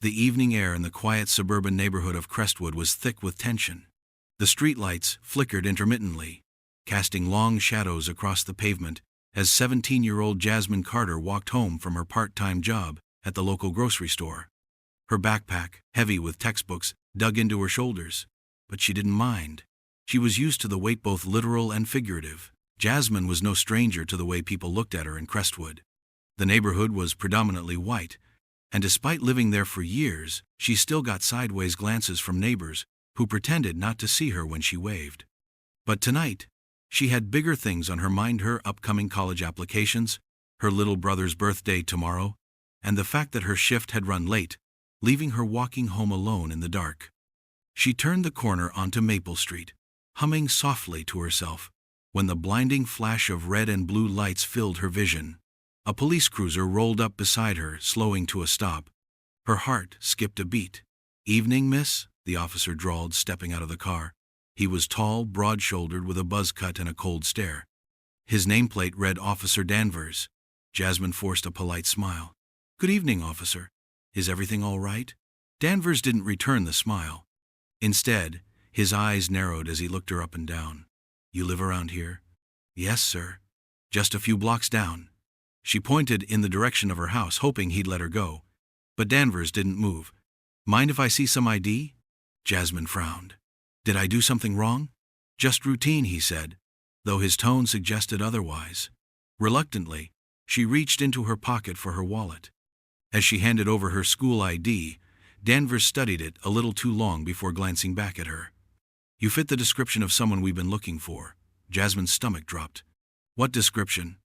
The evening air in the quiet suburban neighborhood of Crestwood was thick with tension. The streetlights flickered intermittently, casting long shadows across the pavement as 17-year-old Jasmine Carter walked home from her part-time job at the local grocery store. Her backpack, heavy with textbooks, dug into her shoulders, but she didn't mind. She was used to the weight, both literal and figurative. Jasmine was no stranger to the way people looked at her in Crestwood. The neighborhood was predominantly white, and despite living there for years, she still got sideways glances from neighbors who pretended not to see her when she waved. But tonight, she had bigger things on her mind: her upcoming college applications, her little brother's birthday tomorrow, and the fact that her shift had run late, leaving her walking home alone in the dark. She turned the corner onto Maple Street, humming softly to herself, when the blinding flash of red and blue lights filled her vision. A police cruiser rolled up beside her, slowing to a stop. Her heart skipped a beat. "Evening, miss," the officer drawled, stepping out of the car. He was tall, broad-shouldered, with a buzz cut and a cold stare. His nameplate read Officer Danvers. Jasmine forced a polite smile. "Good evening, officer. Is everything all right?" Danvers didn't return the smile. Instead, his eyes narrowed as he looked her up and down. "You live around here?" "Yes, sir. Just a few blocks down." She pointed in the direction of her house, hoping he'd let her go. But Danvers didn't move. "Mind if I see some ID?" Jasmine frowned. "Did I do something wrong?" "Just routine," he said, though his tone suggested otherwise. Reluctantly, she reached into her pocket for her wallet. As she handed over her school ID, Danvers studied it a little too long before glancing back at her. "You fit the description of someone we've been looking for." Jasmine's stomach dropped. "What description?"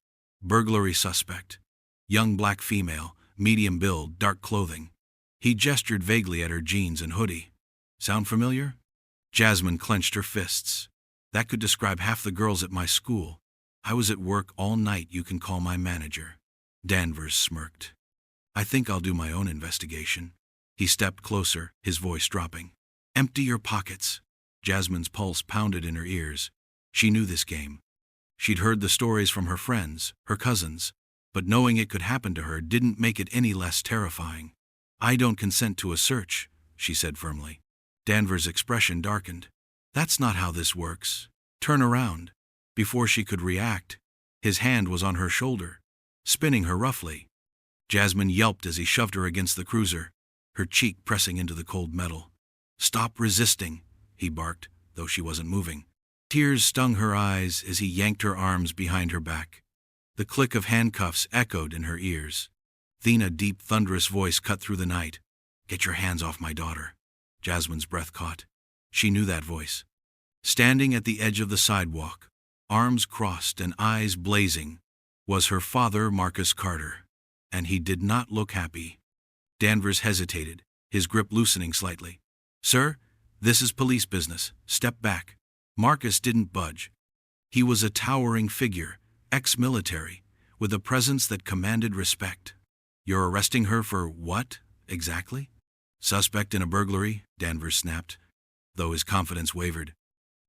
"Burglary suspect. Young black female, medium build, dark clothing." He gestured vaguely at her jeans and hoodie. "Sound familiar?" Jasmine clenched her fists. "That could describe half the girls at my school. I was at work all night. You can call my manager." Danvers smirked. "I think I'll do my own investigation." He stepped closer, his voice dropping. "Empty your pockets." Jasmine's pulse pounded in her ears. She knew this game. She'd heard the stories from her friends, her cousins, but knowing it could happen to her didn't make it any less terrifying. "I don't consent to a search," she said firmly. Danvers' expression darkened. "That's not how this works. Turn around." Before she could react, his hand was on her shoulder, spinning her roughly. Jasmine yelped as he shoved her against the cruiser, her cheek pressing into the cold metal. "Stop resisting," he barked, though she wasn't moving. Tears stung her eyes as he yanked her arms behind her back. The click of handcuffs echoed in her ears. Then a deep, thunderous voice cut through the night. "Get your hands off my daughter." Jasmine's breath caught. She knew that voice. Standing at the edge of the sidewalk, arms crossed and eyes blazing, was her father, Marcus Carter, and he did not look happy. Danvers hesitated, his grip loosening slightly. "Sir, this is police business. Step back." Marcus didn't budge. He was a towering figure, ex-military, with a presence that commanded respect. "You're arresting her for what, exactly?" "Suspect in a burglary," Danvers snapped, though his confidence wavered.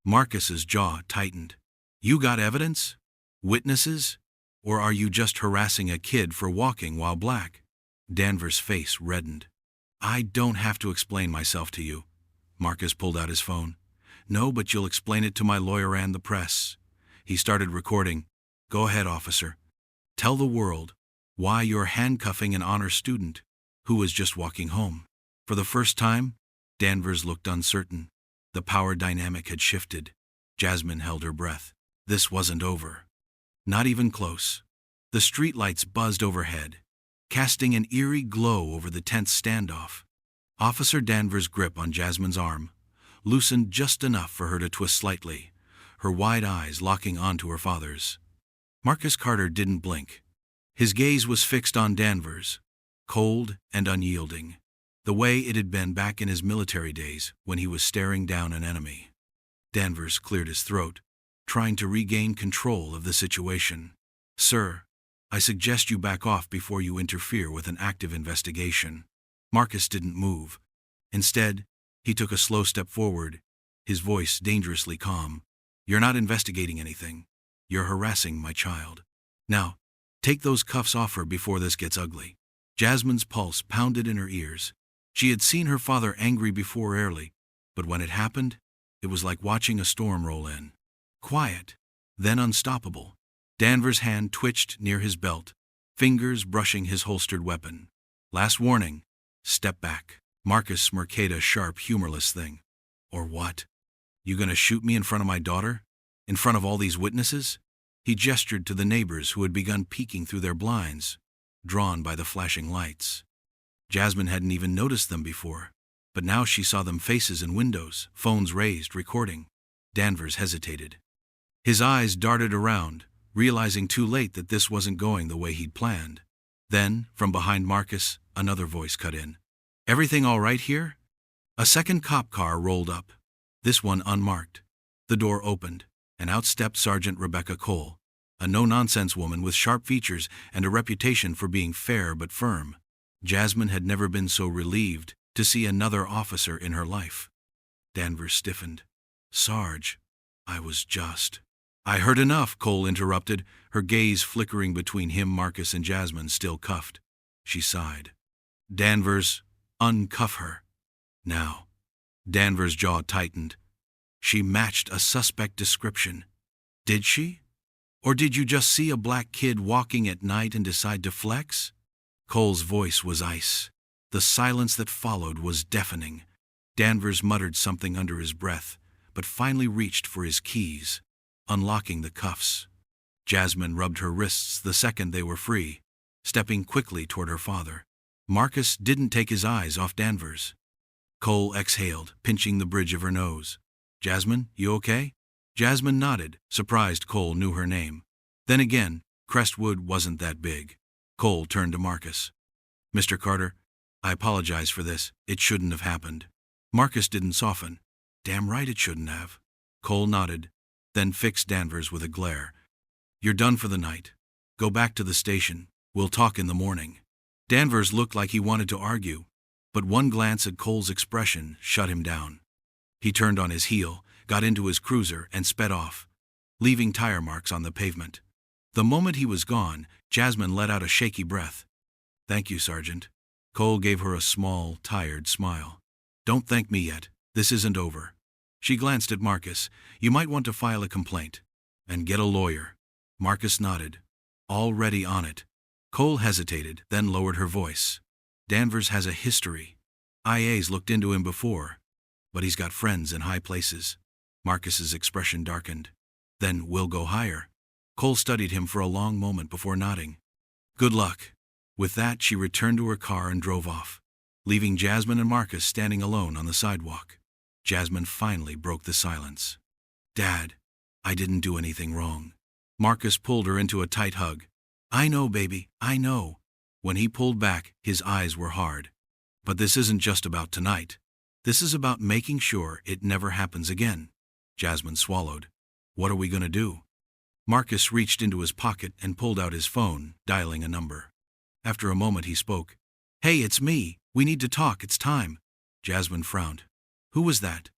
Marcus's jaw tightened. "You got evidence? Witnesses? Or are you just harassing a kid for walking while black?" Danvers' face reddened. "I don't have to explain myself to you." Marcus pulled out his phone. "No, but you'll explain it to my lawyer and the press." He started recording. "Go ahead, officer. Tell the world why you're handcuffing an honor student who was just walking home." For the first time, Danvers looked uncertain. The power dynamic had shifted. Jasmine held her breath. This wasn't over. Not even close. The streetlights buzzed overhead, casting an eerie glow over the tense standoff. Officer Danvers' grip on Jasmine's arm loosened just enough for her to twist slightly, her wide eyes locking onto her father's. Marcus Carter didn't blink. His gaze was fixed on Danvers, cold and unyielding, the way it had been back in his military days when he was staring down an enemy. Danvers cleared his throat, trying to regain control of the situation. "Sir, I suggest you back off before you interfere with an active investigation." Marcus didn't move. Instead, he took a slow step forward, his voice dangerously calm. "You're not investigating anything. You're harassing my child. Now, take those cuffs off her before this gets ugly." Jasmine's pulse pounded in her ears. She had seen her father angry before early, but when it happened, it was like watching a storm roll in. Quiet, then unstoppable. Danvers' hand twitched near his belt, fingers brushing his holstered weapon. Last warning. Step back. Marcus smirked a sharp, humorless thing. Or what? You gonna shoot me in front of my daughter? In front of all these witnesses? He gestured to the neighbors who had begun peeking through their blinds, drawn by the flashing lights. Jasmine hadn't even noticed them before, but now she saw them, faces in windows, phones raised, recording. Danvers hesitated. His eyes darted around, realizing too late that this wasn't going the way he'd planned. Then, from behind Marcus, another voice cut in. Everything all right here? A second cop car rolled up, this one unmarked. The door opened, and out stepped Sergeant Rebecca Cole, a no-nonsense woman with sharp features and a reputation for being fair but firm. Jasmine had never been so relieved to see another officer in her life. Danvers stiffened. Sarge, I heard enough, Cole interrupted, her gaze flickering between him, Marcus, and Jasmine, still cuffed. She sighed. Danvers, uncuff her. Now. Danvers' jaw tightened. She matched a suspect description. Did she? Or did you just see a black kid walking at night and decide to flex? Cole's voice was ice. The silence that followed was deafening. Danvers muttered something under his breath, but finally reached for his keys, unlocking the cuffs. Jasmine rubbed her wrists the second they were free, stepping quickly toward her father. Marcus didn't take his eyes off Danvers. Cole exhaled, pinching the bridge of her nose. Jasmine, you okay? Jasmine nodded, surprised Cole knew her name. Then again, Crestwood wasn't that big. Cole turned to Marcus. Mr. Carter, I apologize for this. It shouldn't have happened. Marcus didn't soften. Damn right it shouldn't have. Cole nodded, then fixed Danvers with a glare. You're done for the night. Go back to the station. We'll talk in the morning. Danvers looked like he wanted to argue, but one glance at Cole's expression shut him down. He turned on his heel, got into his cruiser, and sped off, leaving tire marks on the pavement. The moment he was gone, Jasmine let out a shaky breath. Thank you, Sergeant. Cole gave her a small, tired smile. Don't thank me yet. This isn't over. She glanced at Marcus. You might want to file a complaint. And get a lawyer. Marcus nodded. Already on it. Cole hesitated, then lowered her voice. Danvers has a history. IA's looked into him before, but he's got friends in high places. Marcus's expression darkened. Then we'll go higher. Cole studied him for a long moment before nodding. Good luck. With that, she returned to her car and drove off, leaving Jasmine and Marcus standing alone on the sidewalk. Jasmine finally broke the silence. Dad, I didn't do anything wrong. Marcus pulled her into a tight hug. I know, baby, I know. When he pulled back, his eyes were hard. But this isn't just about tonight. This is about making sure it never happens again. Jasmine swallowed. What are we gonna do? Marcus reached into his pocket and pulled out his phone, dialing a number. After a moment he spoke. Hey, it's me. We need to talk. It's time. Jasmine frowned. Who was that?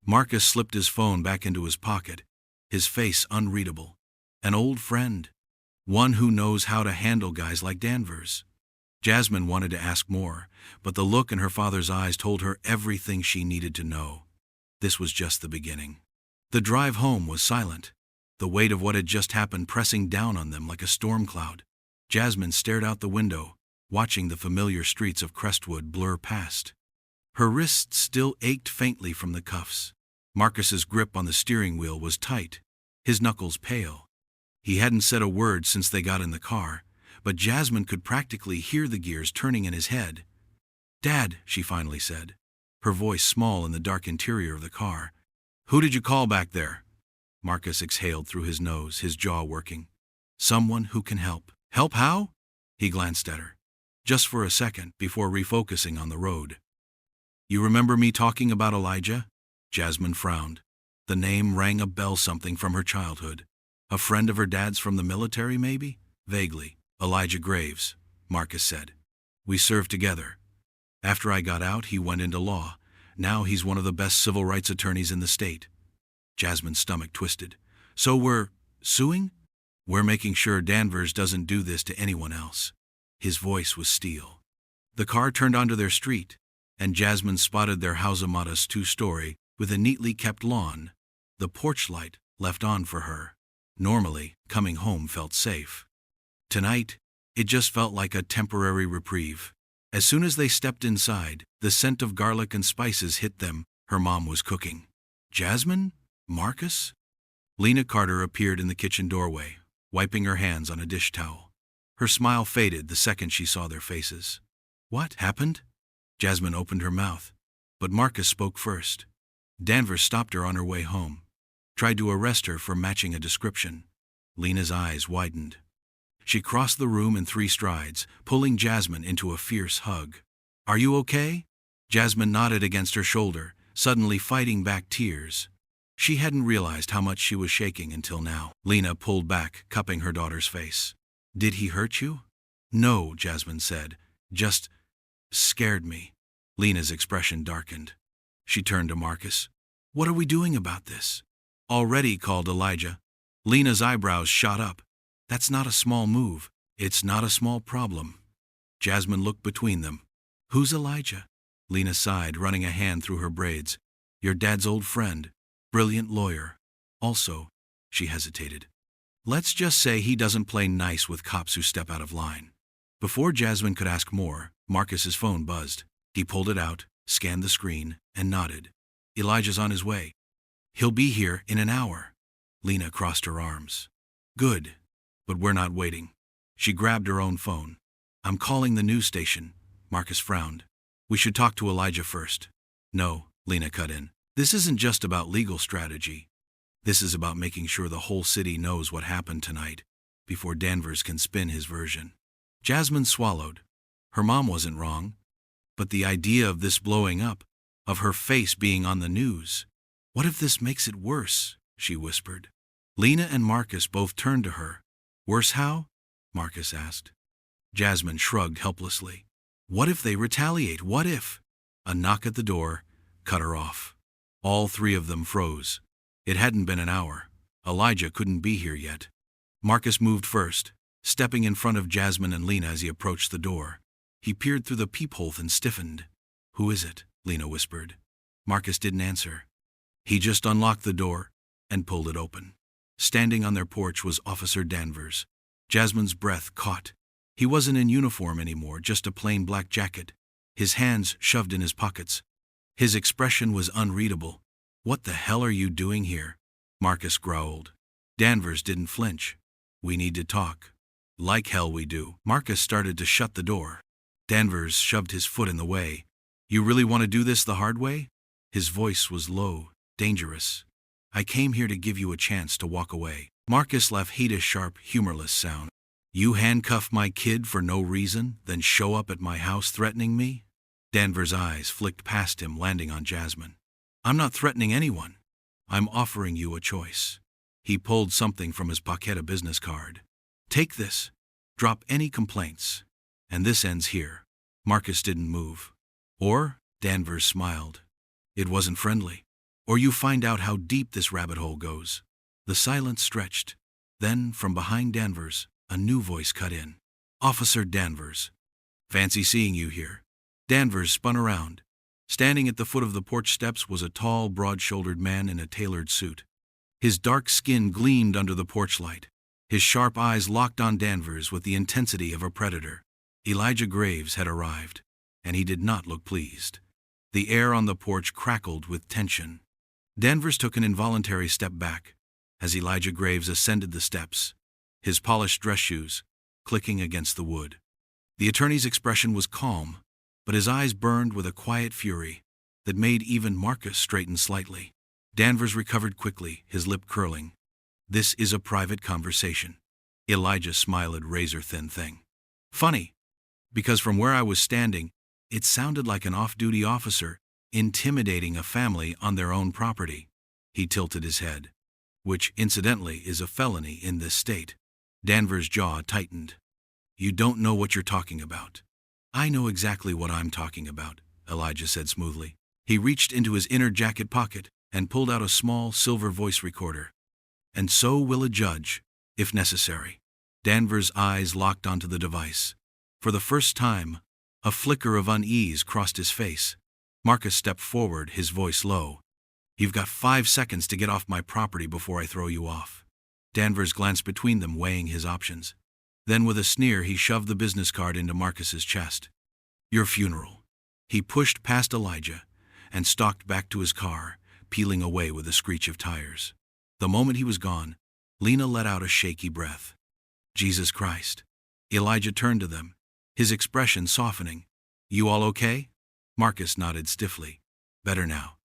Marcus slipped his phone back into his pocket, his face unreadable. An old friend. One who knows how to handle guys like Danvers. Jasmine wanted to ask more, but the look in her father's eyes told her everything she needed to know. This was just the beginning. The drive home was silent, the weight of what had just happened pressing down on them like a storm cloud. Jasmine stared out the window, watching the familiar streets of Crestwood blur past. Her wrists still ached faintly from the cuffs. Marcus's grip on the steering wheel was tight, his knuckles pale. He hadn't said a word since they got in the car, but Jasmine could practically hear the gears turning in his head. Dad, she finally said, her voice small in the dark interior of the car. Who did you call back there? Marcus exhaled through his nose, his jaw working. Someone who can help. Help how? He glanced at her. Just for a second, before refocusing on the road. You remember me talking about Elijah? Jasmine frowned. The name rang a bell, something from her childhood. A friend of her dad's from the military, maybe? Vaguely. Elijah Graves, Marcus said. We served together. After I got out, he went into law. Now he's one of the best civil rights attorneys in the state. Jasmine's stomach twisted. So we're suing? We're making sure Danvers doesn't do this to anyone else. His voice was steel. The car turned onto their street, and Jasmine spotted their house-a-modest two-story with a neatly kept lawn, the porch light left on for her. Normally, coming home felt safe. Tonight, it just felt like a temporary reprieve. As soon as they stepped inside, the scent of garlic and spices hit them. Her mom was cooking. Jasmine? Marcus? Lena Carter appeared in the kitchen doorway, wiping her hands on a dish towel. Her smile faded the second she saw their faces. What happened? Jasmine opened her mouth, but Marcus spoke first. Danvers stopped her on her way home, tried to arrest her for matching a description. Lena's eyes widened. She crossed the room in 3 strides, pulling Jasmine into a fierce hug. Are you okay? Jasmine nodded against her shoulder, suddenly fighting back tears. She hadn't realized how much she was shaking until now. Lena pulled back, cupping her daughter's face. Did he hurt you? No, Jasmine said. Just scared me. Lena's expression darkened. She turned to Marcus. What are we doing about this? Already, called Elijah. Lena's eyebrows shot up. That's not a small move. It's not a small problem. Jasmine looked between them. Who's Elijah? Lena sighed, running a hand through her braids. Your dad's old friend. Brilliant lawyer. Also, she hesitated. Let's just say he doesn't play nice with cops who step out of line. Before Jasmine could ask more, Marcus's phone buzzed. He pulled it out, scanned the screen, and nodded. Elijah's on his way. He'll be here in an hour. Lena crossed her arms. Good. But we're not waiting. She grabbed her own phone. I'm calling the news station. Marcus frowned. We should talk to Elijah first. No, Lena cut in. This isn't just about legal strategy. This is about making sure the whole city knows what happened tonight, before Danvers can spin his version. Jasmine swallowed. Her mom wasn't wrong. But the idea of this blowing up, of her face being on the news. What if this makes it worse? She whispered. Lena and Marcus both turned to her. Worse how? Marcus asked. Jasmine shrugged helplessly. What if they retaliate? What if? A knock at the door cut her off. All 3 of them froze. It hadn't been an hour. Elijah couldn't be here yet. Marcus moved first, stepping in front of Jasmine and Lena as he approached the door. He peered through the peephole and stiffened. Who is it? Lena whispered. Marcus didn't answer. He just unlocked the door and pulled it open. Standing on their porch was Officer Danvers. Jasmine's breath caught. He wasn't in uniform anymore, just a plain black jacket, his hands shoved in his pockets. His expression was unreadable. What the hell are you doing here? Marcus growled. Danvers didn't flinch. We need to talk. Like hell we do. Marcus started to shut the door. Danvers shoved his foot in the way. You really want to do this the hard way? His voice was low, dangerous. I came here to give you a chance to walk away. Marcus laughed a sharp, humorless sound. You handcuff my kid for no reason, then show up at my house threatening me? Danvers' eyes flicked past him, landing on Jasmine. I'm not threatening anyone. I'm offering you a choice. He pulled something from his pocket, a business card. Take this. Drop any complaints. And this ends here. Marcus didn't move. Or, Danvers smiled. It wasn't friendly. Or you find out how deep this rabbit hole goes. The silence stretched. Then, from behind Danvers, a new voice cut in. Officer Danvers. Fancy seeing you here. Danvers spun around. Standing at the foot of the porch steps was a tall, broad-shouldered man in a tailored suit. His dark skin gleamed under the porch light. His sharp eyes locked on Danvers with the intensity of a predator. Elijah Graves had arrived, and he did not look pleased. The air on the porch crackled with tension. Danvers took an involuntary step back as Elijah Graves ascended the steps, his polished dress shoes clicking against the wood. The attorney's expression was calm, but his eyes burned with a quiet fury that made even Marcus straighten slightly. Danvers recovered quickly, his lip curling. This is a private conversation. Elijah smiled, razor-thin thing. Funny, because from where I was standing, it sounded like an off-duty officer intimidating a family on their own property. He tilted his head, which, incidentally, is a felony in this state. Danvers' jaw tightened. You don't know what you're talking about. I know exactly what I'm talking about, Elijah said smoothly. He reached into his inner jacket pocket and pulled out a small silver voice recorder. And so will a judge, if necessary. Danvers' eyes locked onto the device. For the first time, a flicker of unease crossed his face. Marcus stepped forward, his voice low. "You've got 5 seconds to get off my property before I throw you off." Danvers glanced between them, weighing his options. Then with a sneer he shoved the business card into Marcus's chest. "Your funeral." He pushed past Elijah and stalked back to his car, peeling away with a screech of tires. The moment he was gone, Lena let out a shaky breath. "Jesus Christ." Elijah turned to them, his expression softening. "You all okay?" Marcus nodded stiffly. "Better now."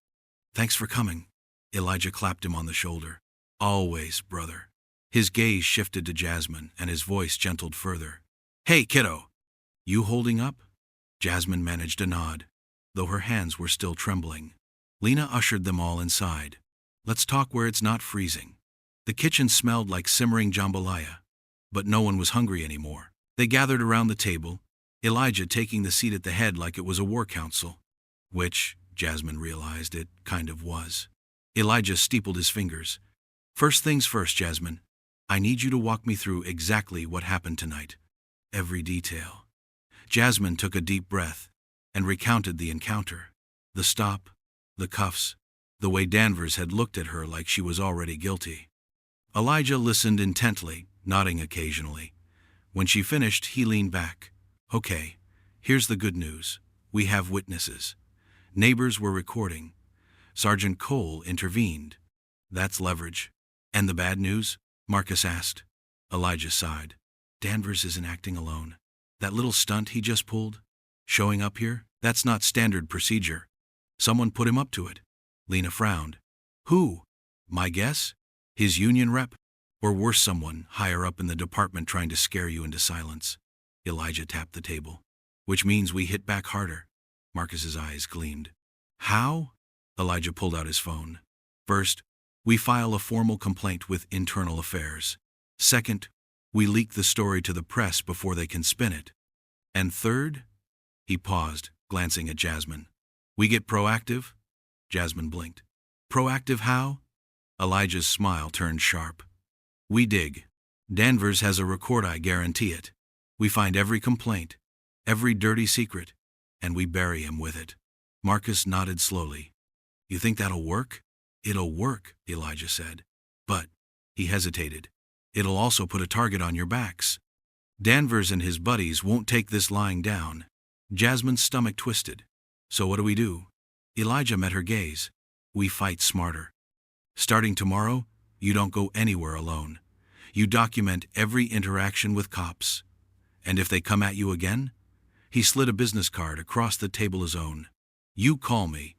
"Thanks for coming." Elijah clapped him on the shoulder. "Always, brother." His gaze shifted to Jasmine, and his voice gentled further. "Hey, kiddo! You holding up?" Jasmine managed a nod, though her hands were still trembling. Lena ushered them all inside. "Let's talk where it's not freezing." The kitchen smelled like simmering jambalaya, but no one was hungry anymore. They gathered around the table, Elijah taking the seat at the head like it was a war council. Which, Jasmine realized, it kind of was. Elijah steepled his fingers. "First things first, Jasmine. I need you to walk me through exactly what happened tonight. Every detail." Jasmine took a deep breath and recounted the encounter. The stop, the cuffs, the way Danvers had looked at her like she was already guilty. Elijah listened intently, nodding occasionally. When she finished, he leaned back. "Okay, here's the good news. We have witnesses. Neighbors were recording. Sergeant Cole intervened. That's leverage." "And the bad news?" Marcus asked. Elijah sighed. "Danvers isn't acting alone. That little stunt he just pulled, showing up here, that's not standard procedure. Someone put him up to it." Lena frowned. "Who?" "My guess? His union rep? Or worse, someone higher up in the department trying to scare you into silence." Elijah tapped the table. "Which means we hit back harder." Marcus's eyes gleamed. "How?" Elijah pulled out his phone. "First, we file a formal complaint with Internal Affairs. Second, we leak the story to the press before they can spin it. And third," he paused, glancing at Jasmine, "we get proactive?" Jasmine blinked. "Proactive how?" Elijah's smile turned sharp. "We dig. Danvers has a record, I guarantee it. We find every complaint, every dirty secret, and we bury him with it." Marcus nodded slowly. "You think that'll work?" "It'll work," Elijah said. "But," he hesitated, "it'll also put a target on your backs. Danvers and his buddies won't take this lying down." Jasmine's stomach twisted. "So what do we do?" Elijah met her gaze. "We fight smarter. Starting tomorrow, you don't go anywhere alone. You document every interaction with cops. And if they come at you again," he slid a business card across the table his own, "you call me,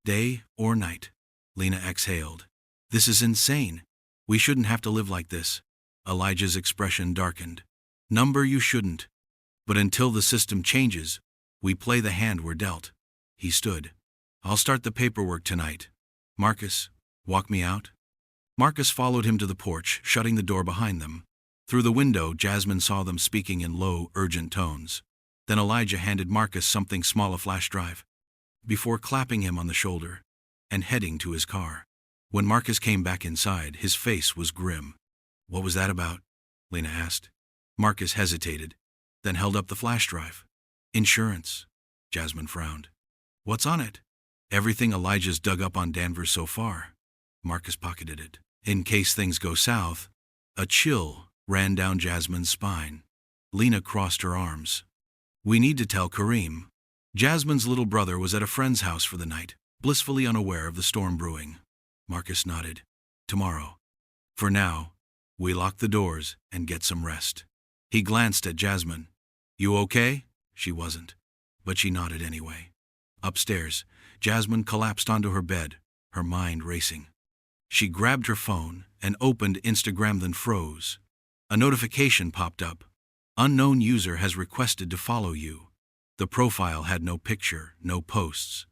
day or night." Lena exhaled. "This is insane. We shouldn't have to live like this." Elijah's expression darkened. "Number you shouldn't. But until the system changes, we play the hand we're dealt." He stood. "I'll start the paperwork tonight. Marcus, walk me out." Marcus followed him to the porch, shutting the door behind them. Through the window, Jasmine saw them speaking in low, urgent tones. Then Elijah handed Marcus something small, a flash drive, before clapping him on the shoulder and heading to his car. When Marcus came back inside, his face was grim. "What was that about?" Lena asked. Marcus hesitated, then held up the flash drive. "Insurance." Jasmine frowned. "What's on it?" "Everything Elijah's dug up on Danvers so far." Marcus pocketed it. "In case things go south." A chill ran down Jasmine's spine. Lena crossed her arms. "We need to tell Kareem." Jasmine's little brother was at a friend's house for the night, blissfully unaware of the storm brewing. Marcus nodded. "Tomorrow. For now, we lock the doors and get some rest." He glanced at Jasmine. "You okay?" She wasn't, but she nodded anyway. Upstairs, Jasmine collapsed onto her bed, her mind racing. She grabbed her phone and opened Instagram, then froze. A notification popped up. "Unknown user has requested to follow you." The profile had no picture, no posts.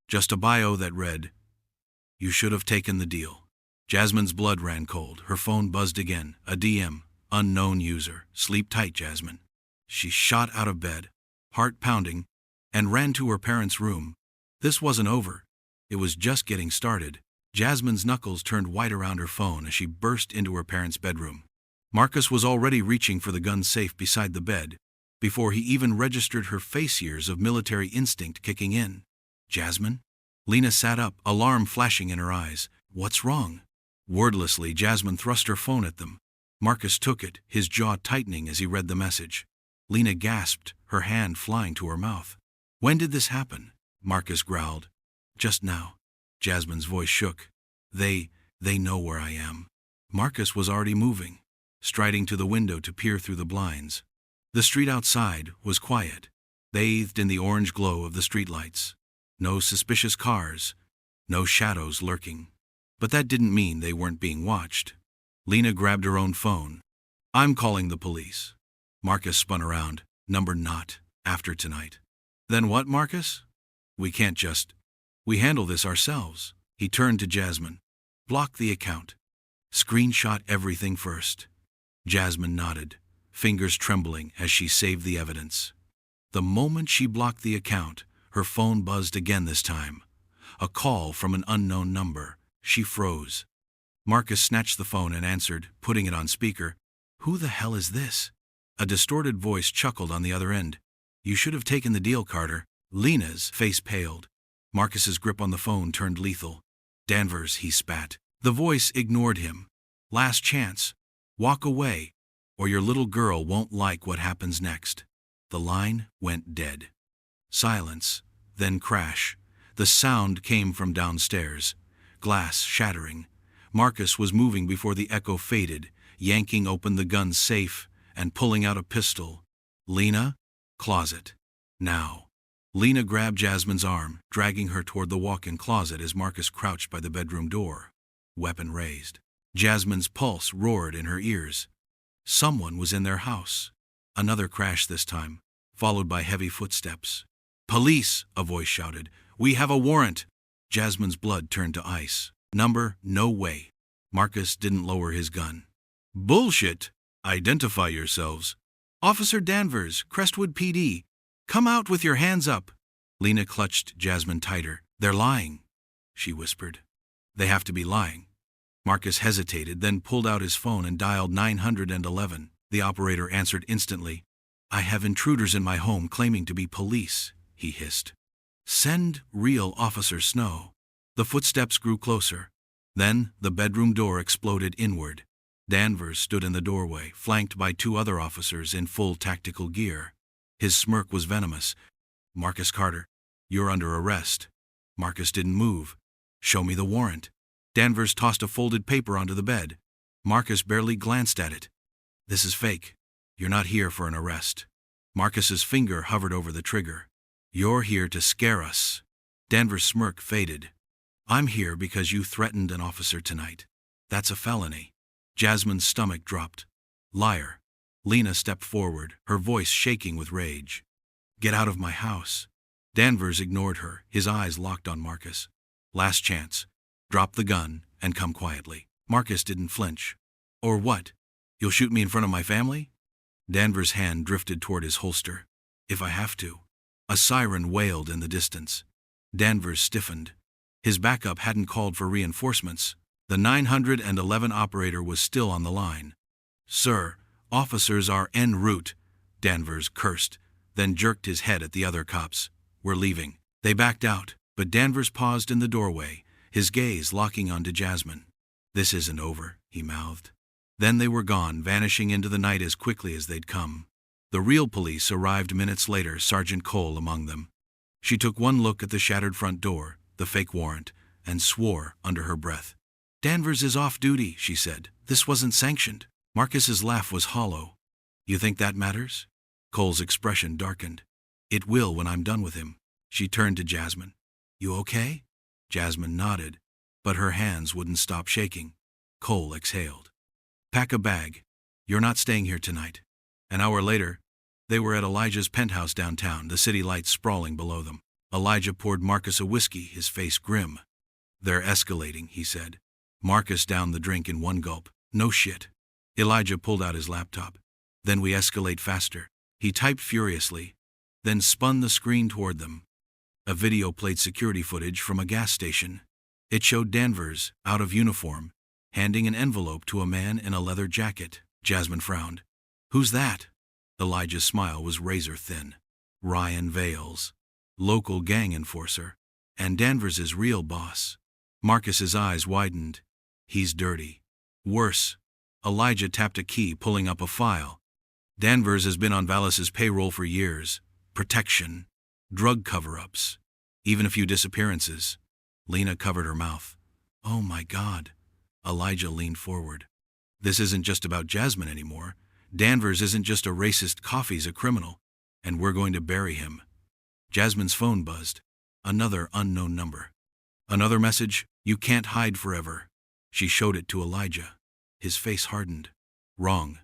Just a bio that read, "You should have taken the deal." Jasmine's blood ran cold. Her phone buzzed again. A DM. "Unknown user. Sleep tight, Jasmine." She shot out of bed, heart pounding, and ran to her parents' room. This wasn't over. It was just getting started. Jasmine's knuckles turned white around her phone as she burst into her parents' bedroom. Marcus was already reaching for the gun safe beside the bed, before he even registered her face, years of military instinct kicking in. Jasmine? Lena sat up, alarm flashing in her eyes. What's wrong? Wordlessly, Jasmine thrust her phone at them. Marcus took it, his jaw tightening as he read the message. Lena gasped, her hand flying to her mouth. When did this happen? Marcus growled. Just now. Jasmine's voice shook. They know where I am. Marcus was already moving, striding to the window to peer through the blinds. The street outside was quiet, bathed in the orange glow of the streetlights. No suspicious cars, no shadows lurking. But that didn't mean they weren't being watched. Lena grabbed her own phone. I'm calling the police. Marcus spun around. Number not after tonight. Then what, Marcus? We can't just... We handle this ourselves. He turned to Jasmine. Block the account. Screenshot everything first. Jasmine nodded, fingers trembling as she saved the evidence. The moment she blocked the account, her phone buzzed again this time. A call from an unknown number. She froze. Marcus snatched the phone and answered, putting it on speaker. Who the hell is this? A distorted voice chuckled on the other end. You should have taken the deal, Carter. Lena's face paled. Marcus's grip on the phone turned lethal. Danvers, he spat. The voice ignored him. Last chance. Walk away, or your little girl won't like what happens next. The line went dead. Silence, then crash. The sound came from downstairs. Glass shattering. Marcus was moving before the echo faded, yanking open the gun safe and pulling out a pistol. Lena? Closet. Now. Lena grabbed Jasmine's arm, dragging her toward the walk-in closet as Marcus crouched by the bedroom door, weapon raised. Jasmine's pulse roared in her ears. Someone was in their house. Another crash this time, followed by heavy footsteps. Police, a voice shouted. We have a warrant. Jasmine's blood turned to ice. Number, no way. Marcus didn't lower his gun. Bullshit. Identify yourselves. Officer Danvers, Crestwood PD. Come out with your hands up. Lena clutched Jasmine tighter. They're lying, she whispered. They have to be lying. Marcus hesitated, then pulled out his phone and dialed 911. The operator answered instantly. I have intruders in my home claiming to be police, he hissed. Send real Officer Snow. The footsteps grew closer. Then the bedroom door exploded inward. Danvers stood in the doorway, flanked by two other officers in full tactical gear. His smirk was venomous. Marcus Carter, you're under arrest. Marcus didn't move. Show me the warrant. Danvers tossed a folded paper onto the bed. Marcus barely glanced at it. This is fake. You're not here for an arrest. Marcus's finger hovered over the trigger. You're here to scare us. Danvers' smirk faded. I'm here because you threatened an officer tonight. That's a felony. Jasmine's stomach dropped. Liar. Lena stepped forward, her voice shaking with rage. Get out of my house. Danvers ignored her, his eyes locked on Marcus. Last chance. Drop the gun and come quietly. Marcus didn't flinch. Or what? You'll shoot me in front of my family? Danvers' hand drifted toward his holster. If I have to. A siren wailed in the distance. Danvers stiffened. His backup hadn't called for reinforcements. The 911 operator was still on the line. Sir, officers are en route, Danvers cursed, then jerked his head at the other cops. We're leaving. They backed out, but Danvers paused in the doorway, his gaze locking onto Jasmine. This isn't over, he mouthed. Then they were gone, vanishing into the night as quickly as they'd come. The real police arrived minutes later, Sergeant Cole among them. She took one look at the shattered front door, the fake warrant, and swore under her breath. Danvers is off duty, she said. This wasn't sanctioned. Marcus's laugh was hollow. You think that matters? Cole's expression darkened. It will when I'm done with him. She turned to Jasmine. You okay? Jasmine nodded, but her hands wouldn't stop shaking. Cole exhaled. Pack a bag. You're not staying here tonight. An hour later, they were at Elijah's penthouse downtown, the city lights sprawling below them. Elijah poured Marcus a whiskey, his face grim. They're escalating, he said. Marcus downed the drink in one gulp. No shit. Elijah pulled out his laptop. Then we escalate faster. He typed furiously, then spun the screen toward them. A video played security footage from a gas station. It showed Danvers, out of uniform, handing an envelope to a man in a leather jacket. Jasmine frowned. Who's that? Elijah's smile was razor thin. Ryan Vales. Local gang enforcer. And Danvers' real boss. Marcus's eyes widened. He's dirty. Worse. Elijah tapped a key, pulling up a file. Danvers has been on Vallis's payroll for years. Protection. Drug cover-ups. Even a few disappearances. Lena covered her mouth. Oh my God. Elijah leaned forward. This isn't just about Jasmine anymore. Danvers isn't just a racist, Coffey's a criminal. And we're going to bury him. Jasmine's phone buzzed. Another unknown number. Another message, you can't hide forever. She showed it to Elijah. His face hardened. Wrong.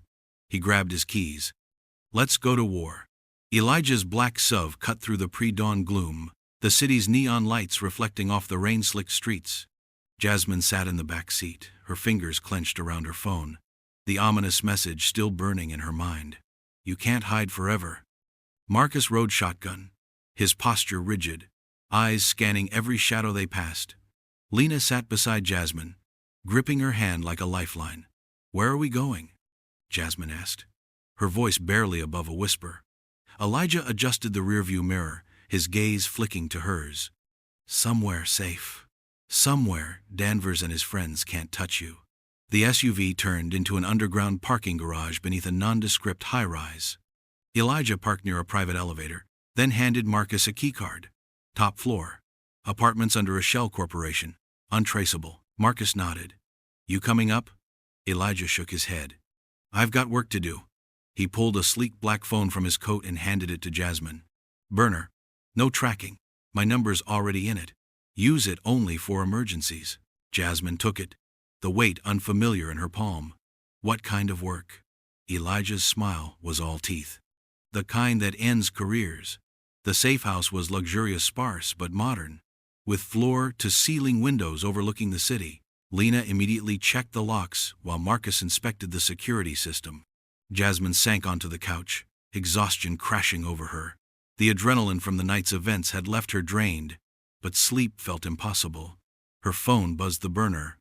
He grabbed his keys. Let's go to war. Elijah's black SUV cut through the pre-dawn gloom, the city's neon lights reflecting off the rain-slicked streets. Jasmine sat in the back seat, her fingers clenched around her phone, the ominous message still burning in her mind. You can't hide forever. Marcus rode shotgun, his posture rigid, eyes scanning every shadow they passed. Lena sat beside Jasmine, gripping her hand like a lifeline. Where are we going? Jasmine asked, her voice barely above a whisper. Elijah adjusted the rearview mirror, his gaze flicking to hers. Somewhere safe. Somewhere Danvers and his friends can't touch you. The SUV turned into an underground parking garage beneath a nondescript high-rise. Elijah parked near a private elevator, then handed Marcus a keycard. Top floor. Apartments under a shell corporation. Untraceable. Marcus nodded. You coming up? Elijah shook his head. I've got work to do. He pulled a sleek black phone from his coat and handed it to Jasmine. Burner. No tracking. My number's already in it. Use it only for emergencies. Jasmine took it, the weight unfamiliar in her palm. What kind of work? Elijah's smile was all teeth. The kind that ends careers. The safe house was luxurious, sparse, but modern. With floor-to-ceiling windows overlooking the city, Lena immediately checked the locks while Marcus inspected the security system. Jasmine sank onto the couch, exhaustion crashing over her. The adrenaline from the night's events had left her drained, but sleep felt impossible. Her phone buzzed the burner.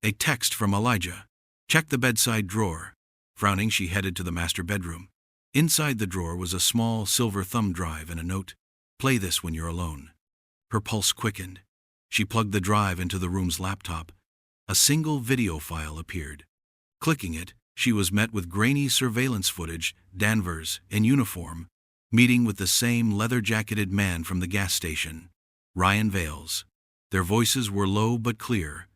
A text from Elijah. Check the bedside drawer. Frowning, she headed to the master bedroom. Inside the drawer was a small silver thumb drive and a note. Play this when you're alone. Her pulse quickened. She plugged the drive into the room's laptop. A single video file appeared. Clicking it, she was met with grainy surveillance footage, Danvers, in uniform, meeting with the same leather-jacketed man from the gas station. Ryan Vales. Their voices were low but clear.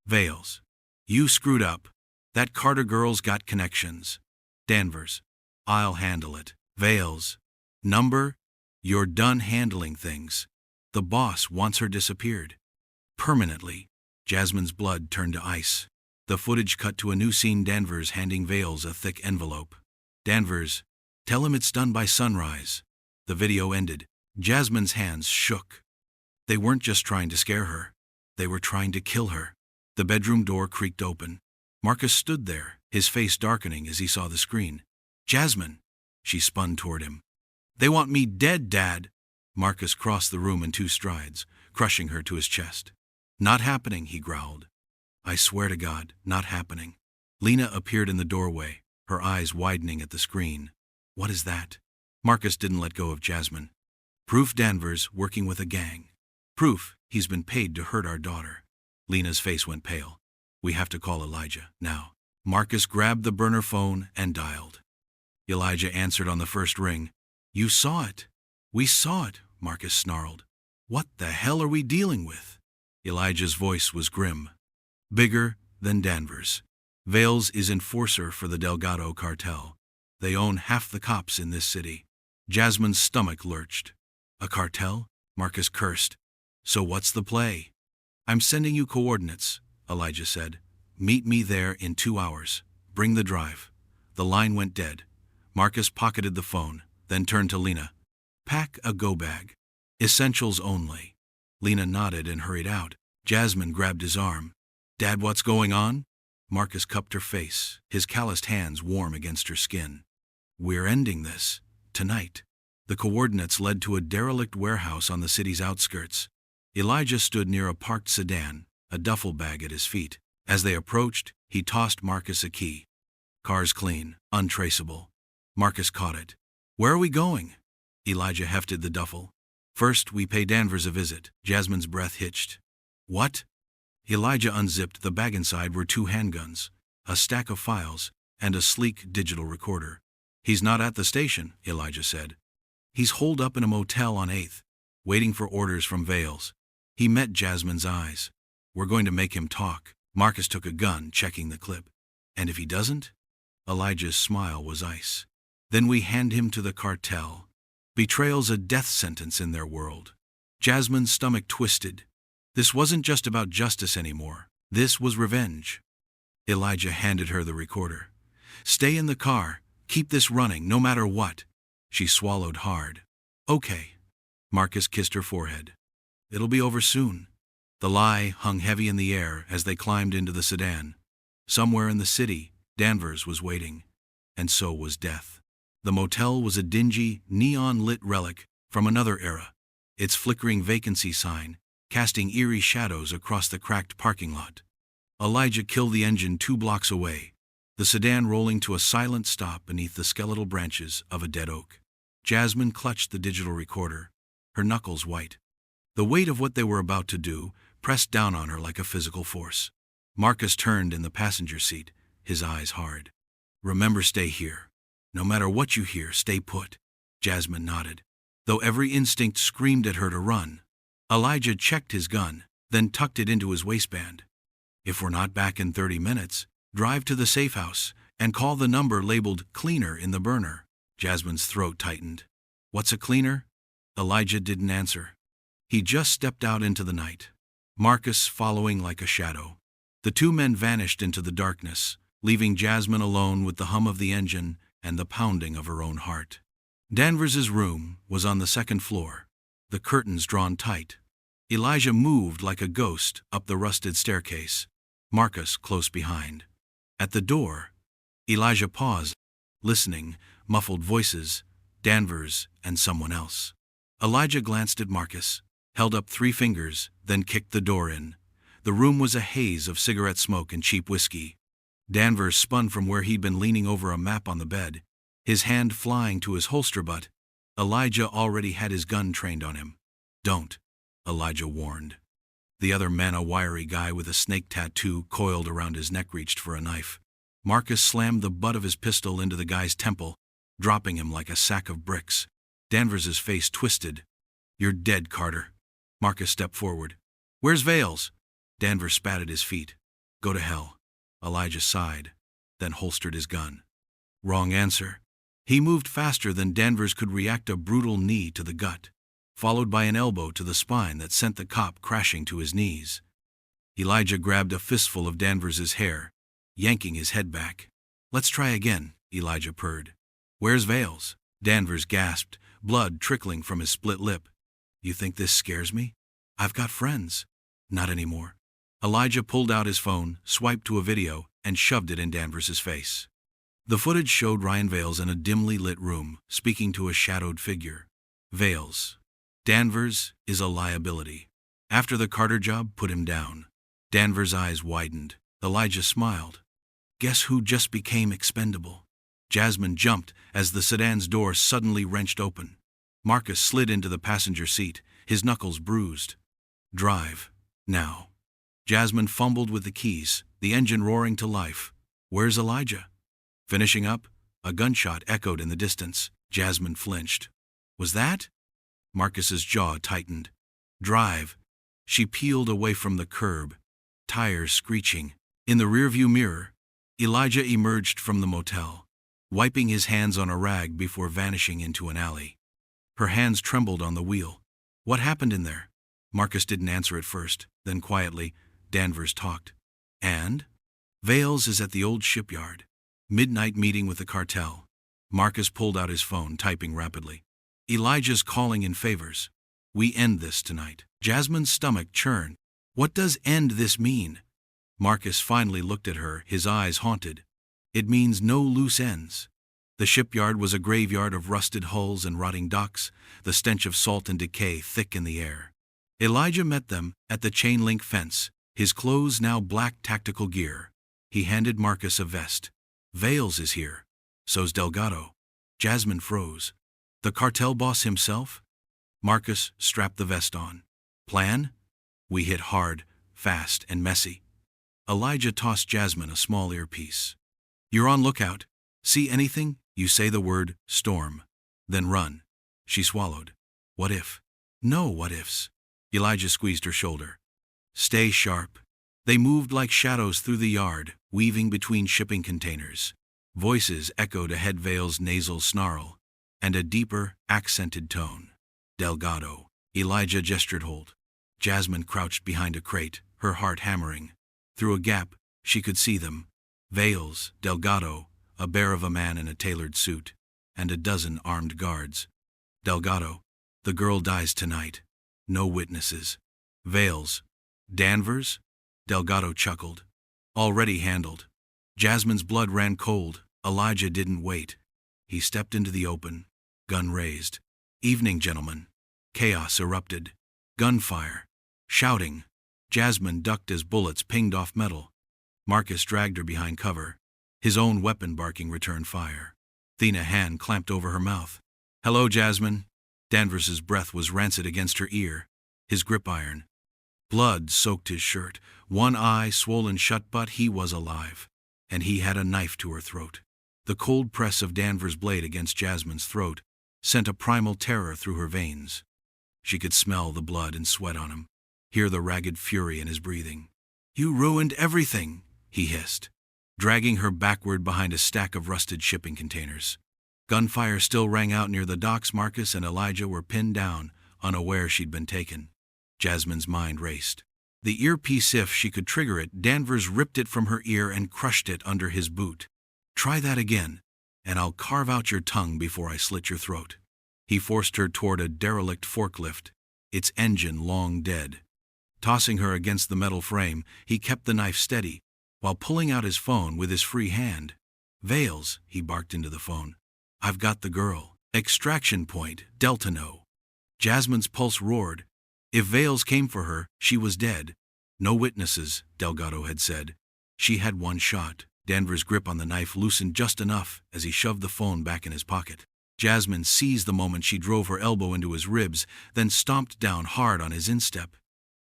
Vales. You screwed up. That Carter girl's got connections. Danvers. I'll handle it. Vales. Number? You're done handling things. The boss wants her disappeared. Permanently. Jasmine's blood turned to ice. The footage cut to a new scene, Danvers handing Vales a thick envelope. Danvers. Tell him it's done by sunrise. The video ended. Jasmine's hands shook. They weren't just trying to scare her. They were trying to kill her. The bedroom door creaked open. Marcus stood there, his face darkening as he saw the screen. Jasmine. She spun toward him. They want me dead, Dad. Marcus crossed the room in 2 strides, crushing her to his chest. Not happening, he growled. I swear to God, not happening. Lena appeared in the doorway, her eyes widening at the screen. What is that? Marcus didn't let go of Jasmine. Proof Danvers working with a gang. Proof he's been paid to hurt our daughter. Lena's face went pale. We have to call Elijah, now. Marcus grabbed the burner phone and dialed. Elijah answered on the first ring. You saw it. We saw it, Marcus snarled. What the hell are we dealing with? Elijah's voice was grim. Bigger than Danvers. Vales is enforcer for the Delgado cartel. They own half the cops in this city. Jasmine's stomach lurched. A cartel? Marcus cursed. So what's the play? I'm sending you coordinates, Elijah said. Meet me there in 2 hours. Bring the drive. The line went dead. Marcus pocketed the phone, then turned to Lena. Pack a go bag. Essentials only. Lena nodded and hurried out. Jasmine grabbed his arm. Dad, what's going on? Marcus cupped her face, his calloused hands warm against her skin. We're ending this. Tonight. The coordinates led to a derelict warehouse on the city's outskirts. Elijah stood near a parked sedan, a duffel bag at his feet. As they approached, he tossed Marcus a key. Car's clean, untraceable. Marcus caught it. Where are we going? Elijah hefted the duffel. First, we pay Danvers a visit. Jasmine's breath hitched. What? Elijah unzipped. The bag inside were 2 handguns, a stack of files, and a sleek digital recorder. He's not at the station, Elijah said. He's holed up in a motel on 8th, waiting for orders from Vales. He met Jasmine's eyes. We're going to make him talk. Marcus took a gun, checking the clip. And if he doesn't? Elijah's smile was ice. Then we hand him to the cartel. Betrayal's a death sentence in their world. Jasmine's stomach twisted. This wasn't just about justice anymore. This was revenge. Elijah handed her the recorder. Stay in the car. Keep this running, no matter what. She swallowed hard. Okay. Marcus kissed her forehead. It'll be over soon. The lie hung heavy in the air as they climbed into the sedan. Somewhere in the city, Danvers was waiting. And so was death. The motel was a dingy, neon-lit relic from another era, its flickering vacancy sign casting eerie shadows across the cracked parking lot. Elijah killed the engine 2 blocks away, the sedan rolling to a silent stop beneath the skeletal branches of a dead oak. Jasmine clutched the digital recorder, her knuckles white. The weight of what they were about to do pressed down on her like a physical force. Marcus turned in the passenger seat, his eyes hard. Remember, stay here. No matter what you hear, stay put. Jasmine nodded, though every instinct screamed at her to run. Elijah checked his gun, then tucked it into his waistband. If we're not back in 30 minutes, drive to the safe house and call the number labeled cleaner in the burner. Jasmine's throat tightened. What's a cleaner? Elijah didn't answer. He just stepped out into the night, Marcus following like a shadow. The 2 men vanished into the darkness, leaving Jasmine alone with the hum of the engine and the pounding of her own heart. Danvers's room was on the 2nd floor, the curtains drawn tight. Elijah moved like a ghost up the rusted staircase, Marcus close behind. At the door, Elijah paused, listening, muffled voices, Danvers and someone else. Elijah glanced at Marcus, held up 3 fingers, then kicked the door in. The room was a haze of cigarette smoke and cheap whiskey. Danvers spun from where he'd been leaning over a map on the bed, his hand flying to his holster, but Elijah already had his gun trained on him. Don't, Elijah warned. The other man, a wiry guy with a snake tattoo coiled around his neck, reached for a knife. Marcus slammed the butt of his pistol into the guy's temple, dropping him like a sack of bricks. Danvers's face twisted. You're dead, Carter. Marcus stepped forward. Where's Vales? Danvers spat at his feet. Go to hell. Elijah sighed, then holstered his gun. Wrong answer. He moved faster than Danvers could react, a brutal knee to the gut, followed by an elbow to the spine that sent the cop crashing to his knees. Elijah grabbed a fistful of Danvers's hair, yanking his head back. Let's try again, Elijah purred. Where's Vales? Danvers gasped, blood trickling from his split lip. You think this scares me? I've got friends. Not anymore. Elijah pulled out his phone, swiped to a video, and shoved it in Danvers's face. The footage showed Ryan Vales in a dimly lit room, speaking to a shadowed figure. Vales. Danvers is a liability. After the Carter job, put him down. Danvers' eyes widened. Elijah smiled. Guess who just became expendable? Jasmine jumped as the sedan's door suddenly wrenched open. Marcus slid into the passenger seat, his knuckles bruised. Drive. Now. Jasmine fumbled with the keys, the engine roaring to life. Where's Elijah? Finishing up, a gunshot echoed in the distance. Jasmine flinched. Was that? Marcus's jaw tightened. Drive. She peeled away from the curb, tires screeching. In the rearview mirror, Elijah emerged from the motel, wiping his hands on a rag before vanishing into an alley. Her hands trembled on the wheel. What happened in there? Marcus didn't answer at first, then quietly, Danvers talked. And? Vales is at the old shipyard. Midnight meeting with the cartel. Marcus pulled out his phone, typing rapidly. Elijah's calling in favors. We end this tonight. Jasmine's stomach churned. What does end this mean? Marcus finally looked at her, his eyes haunted. It means no loose ends. The shipyard was a graveyard of rusted hulls and rotting docks, the stench of salt and decay thick in the air. Elijah met them at the chain-link fence, his clothes now black tactical gear. He handed Marcus a vest. Vales is here. So's Delgado. Jasmine froze. The cartel boss himself? Marcus strapped the vest on. Plan? We hit hard, fast, and messy. Elijah tossed Jasmine a small earpiece. You're on lookout. See anything? You say the word storm. Then run. She swallowed. What if? No what ifs. Elijah squeezed her shoulder. Stay sharp. They moved like shadows through the yard, weaving between shipping containers. Voices echoed ahead. Vale's nasal snarl, and a deeper, accented tone. Delgado. Elijah gestured hold. Jasmine crouched behind a crate, her heart hammering. Through a gap, she could see them. Vales, Delgado, a bear of a man in a tailored suit, and a dozen armed guards. Delgado. The girl dies tonight. No witnesses. Vales. Danvers? Delgado chuckled. Already handled. Jasmine's blood ran cold. Elijah didn't wait. He stepped into the open, gun raised. Evening, gentlemen. Chaos erupted. Gunfire. Shouting. Jasmine ducked as bullets pinged off metal. Marcus dragged her behind cover. His own weapon barking returned fire. Thena's hand clamped over her mouth. Hello, Jasmine. Danvers's breath was rancid against her ear. His grip iron. Blood soaked his shirt. One eye swollen shut, but he was alive. And he had a knife to her throat. The cold press of Danvers' blade against Jasmine's throat sent a primal terror through her veins. She could smell the blood and sweat on him, hear the ragged fury in his breathing. You ruined everything, he hissed, dragging her backward behind a stack of rusted shipping containers. Gunfire still rang out near the docks. Marcus and Elijah were pinned down, unaware she'd been taken. Jasmine's mind raced. The earpiece, if she could trigger it. Danvers ripped it from her ear and crushed it under his boot. Try that again, and I'll carve out your tongue before I slit your throat. He forced her toward a derelict forklift, its engine long dead. Tossing her against the metal frame, he kept the knife steady, while pulling out his phone with his free hand. Vales, he barked into the phone. I've got the girl. Extraction point, Delta No. Jasmine's pulse roared. If Vales came for her, she was dead. No witnesses, Delgado had said. She had one shot. Danvers' grip on the knife loosened just enough as he shoved the phone back in his pocket. Jasmine seized the moment. She drove her elbow into his ribs, then stomped down hard on his instep.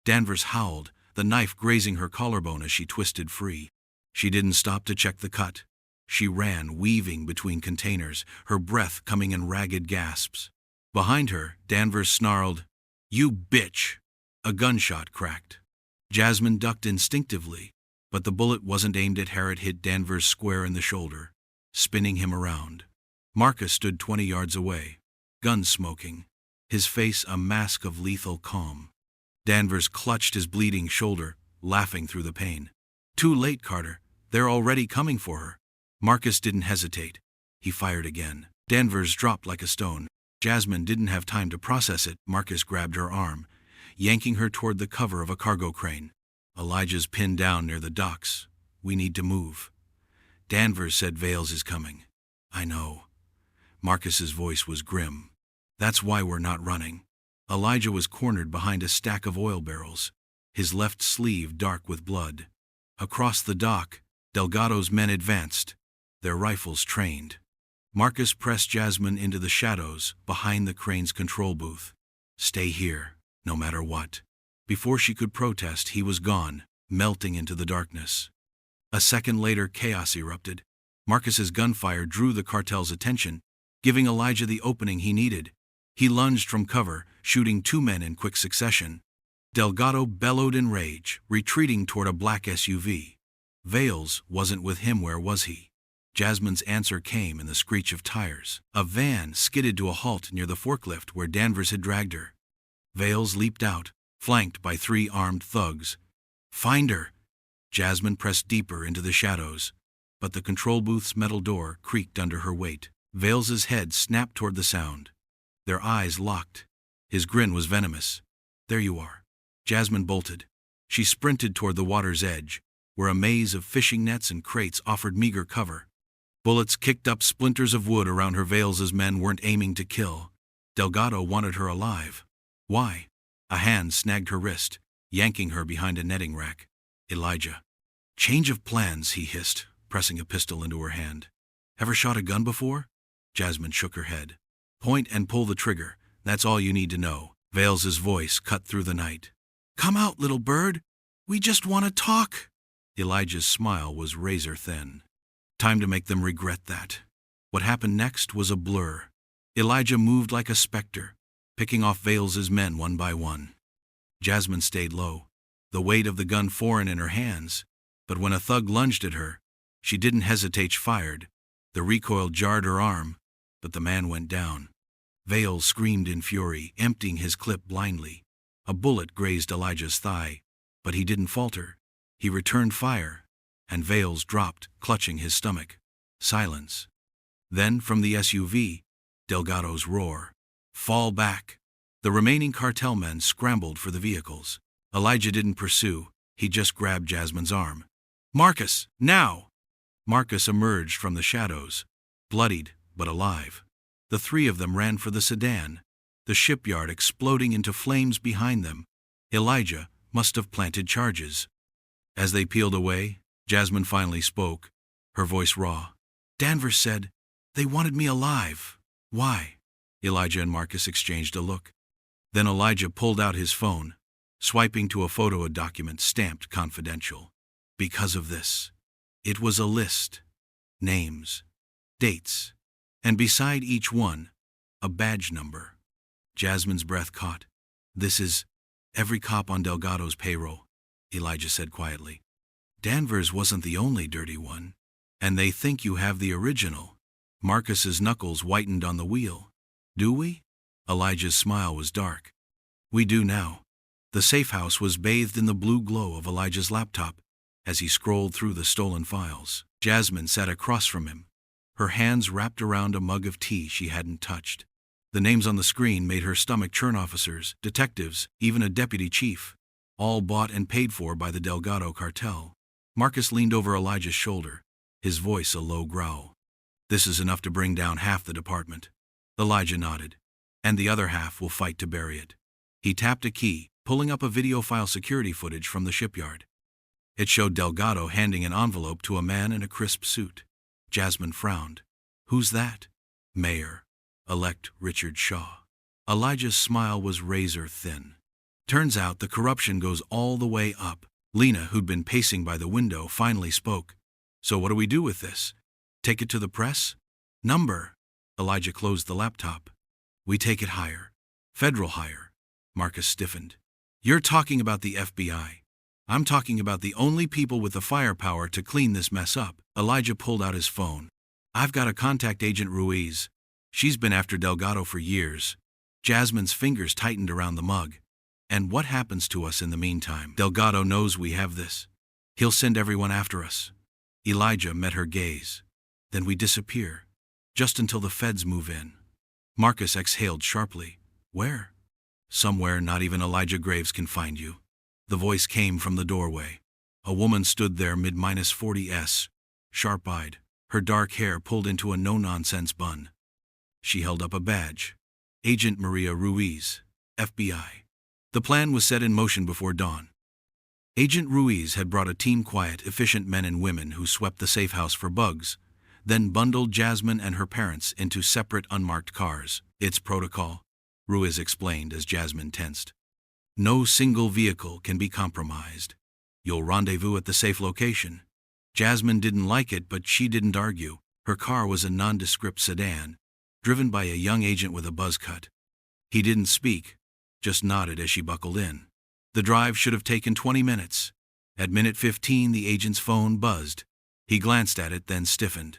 Danvers howled, the knife grazing her collarbone as she twisted free. She didn't stop to check the cut. She ran, weaving between containers, her breath coming in ragged gasps. Behind her, Danvers snarled, You bitch! A gunshot cracked. Jasmine ducked instinctively, but the bullet wasn't aimed at her. It hit Danvers square in the shoulder, spinning him around. Marcus stood 20 yards away, gun smoking, his face a mask of lethal calm. Danvers clutched his bleeding shoulder, laughing through the pain. Too late, Carter. They're already coming for her. Marcus didn't hesitate. He fired again. Danvers dropped like a stone. Jasmine didn't have time to process it. Marcus grabbed her arm, yanking her toward the cover of a cargo crane. Elijah's pinned down near the docks. We need to move. Danvers said Vales is coming. I know. Marcus's voice was grim. That's why we're not running. Elijah was cornered behind a stack of oil barrels, his left sleeve dark with blood. Across the dock, Delgado's men advanced, their rifles trained. Marcus pressed Jasmine into the shadows behind the crane's control booth. Stay here, no matter what. Before she could protest, he was gone, melting into the darkness. A second later, chaos erupted. Marcus's gunfire drew the cartel's attention, giving Elijah the opening he needed. He lunged from cover, shooting 2 men in quick succession. Delgado bellowed in rage, retreating toward a black SUV. Vales wasn't with him. Where was he? Jasmine's answer came in the screech of tires. A van skidded to a halt near the forklift where Danvers had dragged her. Vales leaped out, flanked by 3 armed thugs. Find her! Jasmine pressed deeper into the shadows, but the control booth's metal door creaked under her weight. Vales's head snapped toward the sound. Their eyes locked. His grin was venomous. There you are. Jasmine bolted. She sprinted toward the water's edge, where a maze of fishing nets and crates offered meager cover. Bullets kicked up splinters of wood around her. Vales's men weren't aiming to kill. Delgado wanted her alive. Why? A hand snagged her wrist, yanking her behind a netting rack. Elijah. Change of plans, he hissed, pressing a pistol into her hand. Ever shot a gun before? Jasmine shook her head. Point and pull the trigger, That's all you need to know. Vales's voice cut through the night. Come out, little bird. We just want to talk. Elijah's smile was razor thin. Time to make them regret that. What happened next was a blur. Elijah moved like a specter, picking off Vales's men one by one. Jasmine stayed low, the weight of the gun foreign in her hands, but when a thug lunged at her, she didn't hesitate. She fired. The recoil jarred her arm, but the man went down. Vales screamed in fury, emptying his clip blindly. A bullet grazed Elijah's thigh, but he didn't falter. He returned fire, and Vales dropped, clutching his stomach. Silence. Then, from the SUV, Delgado's roar. Fall back. The remaining cartel men scrambled for the vehicles. Elijah didn't pursue, he just grabbed Jasmine's arm. Marcus, now! Marcus emerged from the shadows, bloodied but alive. The three of them ran for the sedan, the shipyard exploding into flames behind them. Elijah must have planted charges. As they peeled away, Jasmine finally spoke, her voice raw. Danvers said, they wanted me alive. Why? Elijah and Marcus exchanged a look. Then Elijah pulled out his phone, swiping to a photo document stamped confidential. Because of this. It was a list. Names. Dates. And beside each one, a badge number. Jasmine's breath caught. This is every cop on Delgado's payroll, Elijah said quietly. Danvers wasn't the only dirty one. And they think you have the original. Marcus's knuckles whitened on the wheel. Do we? Elijah's smile was dark. We do now. The safe house was bathed in the blue glow of Elijah's laptop as he scrolled through the stolen files. Jasmine sat across from him, her hands wrapped around a mug of tea she hadn't touched. The names on the screen made her stomach churn. Officers, detectives, even a deputy chief, all bought and paid for by the Delgado cartel. Marcus leaned over Elijah's shoulder, his voice a low growl. This is enough to bring down half the department. Elijah nodded. And the other half will fight to bury it. He tapped a key, pulling up a video file security footage from the shipyard. It showed Delgado handing an envelope to a man in a crisp suit. Jasmine frowned. Who's that? Mayor-elect Richard Shaw. Elijah's smile was razor thin. Turns out the corruption goes all the way up. Lena, who'd been pacing by the window, finally spoke. So what do we do with this? Take it to the press? Number. Elijah closed the laptop. We take it higher. Federal higher. Marcus stiffened. You're talking about the FBI. I'm talking about the only people with the firepower to clean this mess up. Elijah pulled out his phone. I've got to contact Agent Ruiz. She's been after Delgado for years. Jasmine's fingers tightened around the mug. And what happens to us in the meantime? Delgado knows we have this. He'll send everyone after us. Elijah met her gaze. Then we disappear. Just until the feds move in. Marcus exhaled sharply. Where? Somewhere not even Elijah Graves can find you. The voice came from the doorway. A woman stood there mid-40s, sharp-eyed, her dark hair pulled into a no-nonsense bun. She held up a badge. Agent Maria Ruiz, FBI. The plan was set in motion before dawn. Agent Ruiz had brought a team quiet, efficient men and women who swept the safe house for bugs, then bundled Jasmine and her parents into separate unmarked cars. It's protocol, Ruiz explained as Jasmine tensed. No single vehicle can be compromised. You'll rendezvous at the safe location. Jasmine didn't like it, but she didn't argue. Her car was a nondescript sedan, driven by a young agent with a buzz cut. He didn't speak, just nodded as she buckled in. The drive should have taken 20 minutes. At minute 15, the agent's phone buzzed. He glanced at it, then stiffened.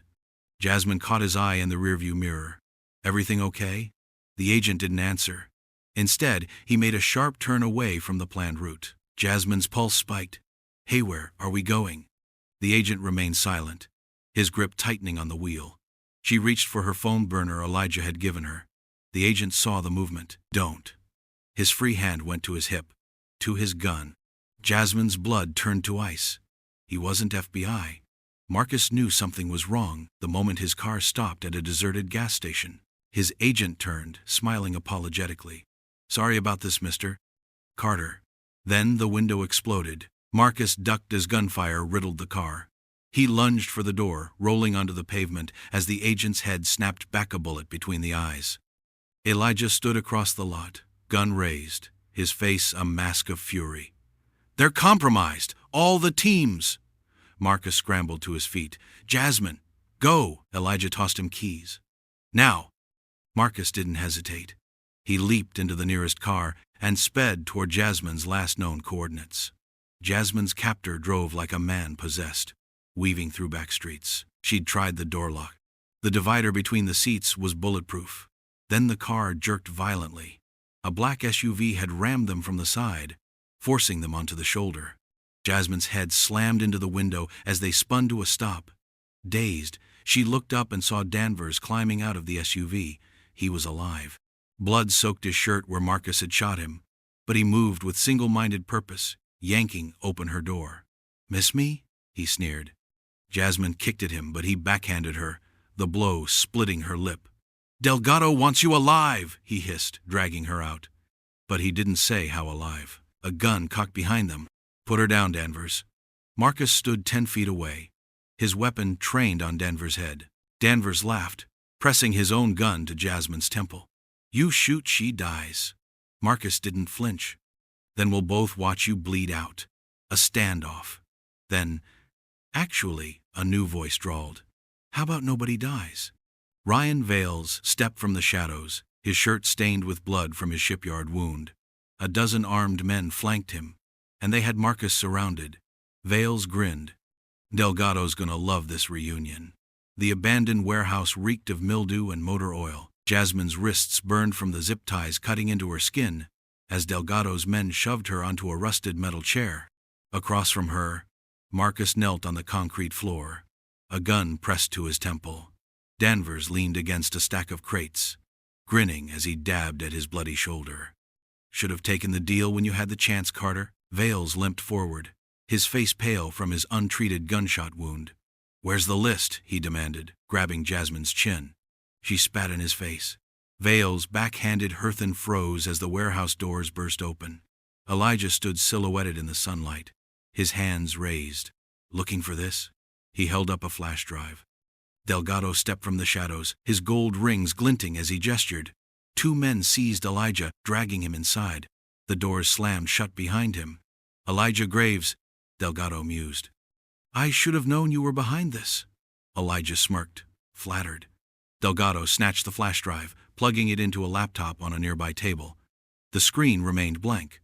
Jasmine caught his eye in the rearview mirror. Everything okay? The agent didn't answer. Instead, he made a sharp turn away from the planned route. Jasmine's pulse spiked. Hey, where are we going? The agent remained silent, his grip tightening on the wheel. She reached for her phone burner Elijah had given her. The agent saw the movement. Don't. His free hand went to his hip, to his gun. Jasmine's blood turned to ice. He wasn't FBI. Marcus knew something was wrong the moment his car stopped at a deserted gas station. His agent turned, smiling apologetically. Sorry about this, Mr. Carter. Then the window exploded. Marcus ducked as gunfire riddled the car. He lunged for the door, rolling onto the pavement as the agent's head snapped back, a bullet between the eyes. Elijah stood across the lot, gun raised, his face a mask of fury. "They're compromised! All the teams!" Marcus scrambled to his feet. "Jasmine, go!" Elijah tossed him keys. "Now!" Marcus didn't hesitate. He leaped into the nearest car and sped toward Jasmine's last known coordinates. Jasmine's captor drove like a man possessed, weaving through back streets. She'd tried the door lock. The divider between the seats was bulletproof. Then the car jerked violently. A black SUV had rammed them from the side, forcing them onto the shoulder. Jasmine's head slammed into the window as they spun to a stop. Dazed, she looked up and saw Danvers climbing out of the SUV. He was alive. Blood soaked his shirt where Marcus had shot him, but he moved with single-minded purpose, yanking open her door. "Miss me?" he sneered. Jasmine kicked at him, but he backhanded her, the blow splitting her lip. "Delgado wants you alive," he hissed, dragging her out. But he didn't say how alive. A gun cocked behind them. "Put her down, Danvers." Marcus stood 10 feet away, his weapon trained on Danvers' head. Danvers laughed, pressing his own gun to Jasmine's temple. "You shoot, she dies." Marcus didn't flinch. "Then we'll both watch you bleed out. A standoff." Then, "Actually," a new voice drawled, "how about nobody dies?" Ryan Vales stepped from the shadows, his shirt stained with blood from his shipyard wound. A dozen armed men flanked him, and they had Marcus surrounded. Vales grinned. "Delgado's gonna love this reunion." The abandoned warehouse reeked of mildew and motor oil. Jasmine's wrists burned from the zip ties cutting into her skin as Delgado's men shoved her onto a rusted metal chair. Across from her, Marcus knelt on the concrete floor, a gun pressed to his temple. Danvers leaned against a stack of crates, grinning as he dabbed at his bloody shoulder. "Should have taken the deal when you had the chance, Carter." Vales limped forward, his face pale from his untreated gunshot wound. "Where's the list?" he demanded, grabbing Jasmine's chin. She spat in his face. Vales' backhanded Herthan froze as the warehouse doors burst open. Elijah stood silhouetted in the sunlight, his hands raised. "Looking for this?" He held up a flash drive. Delgado stepped from the shadows, his gold rings glinting as he gestured. 2 men seized Elijah, dragging him inside. The doors slammed shut behind him. "Elijah Graves," Delgado mused. "I should have known you were behind this." Elijah smirked, flattered. Delgado snatched the flash drive, plugging it into a laptop on a nearby table. The screen remained blank.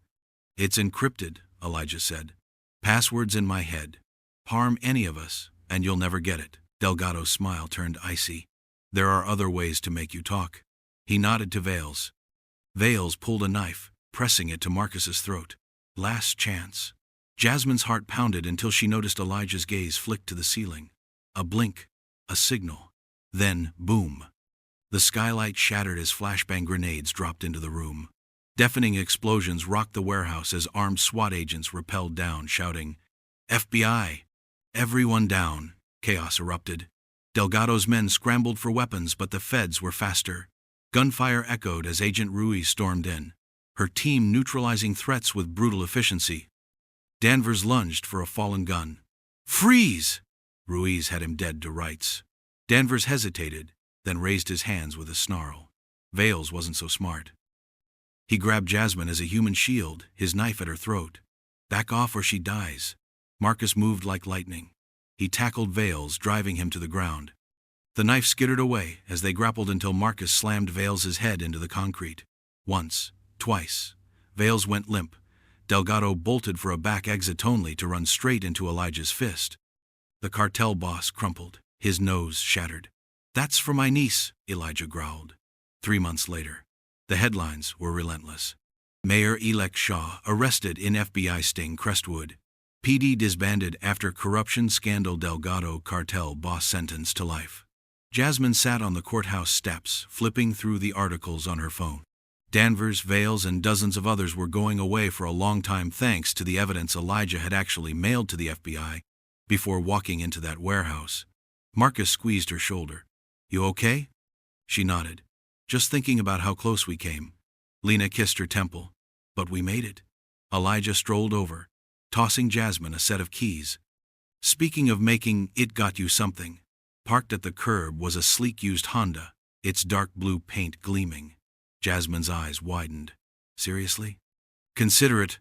"It's encrypted," Elijah said. "Passwords in my head. Harm any of us, and you'll never get it." Delgado's smile turned icy. "There are other ways to make you talk." He nodded to Vales. Vales pulled a knife, pressing it to Marcus's throat. Last chance. Jasmine's heart pounded until she noticed Elijah's gaze flick to the ceiling. A blink, a signal. Then, boom. The skylight shattered as flashbang grenades dropped into the room. Deafening explosions rocked the warehouse as armed SWAT agents rappelled down, shouting, "FBI! Everyone down!" Chaos erupted. Delgado's men scrambled for weapons, but the feds were faster. Gunfire echoed as Agent Ruiz stormed in, her team neutralizing threats with brutal efficiency. Danvers lunged for a fallen gun. "Freeze!" Ruiz had him dead to rights. Danvers hesitated, then raised his hands with a snarl. Vales wasn't so smart. He grabbed Jasmine as a human shield, his knife at her throat. "Back off or she dies." Marcus moved like lightning. He tackled Vales, driving him to the ground. The knife skittered away as they grappled until Marcus slammed Vales's head into the concrete. Once, twice. Vales went limp. Delgado bolted for a back exit only to run straight into Elijah's fist. The cartel boss crumpled, his nose shattered. "That's for my niece," Elijah growled. 3 months later, the headlines were relentless. Mayor-elect Shaw arrested in FBI sting Crestwood. PD disbanded after corruption scandal. Delgado cartel boss sentenced to life. Jasmine sat on the courthouse steps, flipping through the articles on her phone. Danvers, Vales, and dozens of others were going away for a long time thanks to the evidence Elijah had actually mailed to the FBI before walking into that warehouse. Marcus squeezed her shoulder. "You okay?" She nodded. "Just thinking about how close we came." Lena kissed her temple. "But we made it." Elijah strolled over, tossing Jasmine a set of keys. "Speaking of making, it got you something." Parked at the curb was a sleek used Honda, its dark blue paint gleaming. Jasmine's eyes widened. Seriously? Consider it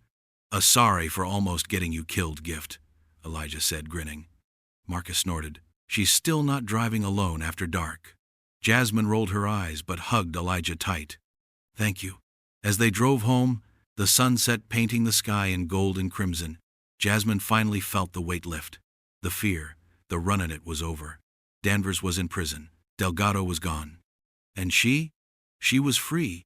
a sorry for almost getting you killed gift, Elijah said, grinning. Marcus snorted. She's still not driving alone after dark. Jasmine rolled her eyes but hugged Elijah tight. Thank you. As they drove home, the sunset painting the sky in gold and crimson, Jasmine finally felt the weight lift. The fear, the run in it was over. Danvers was in prison. Delgado was gone. And she? She was free,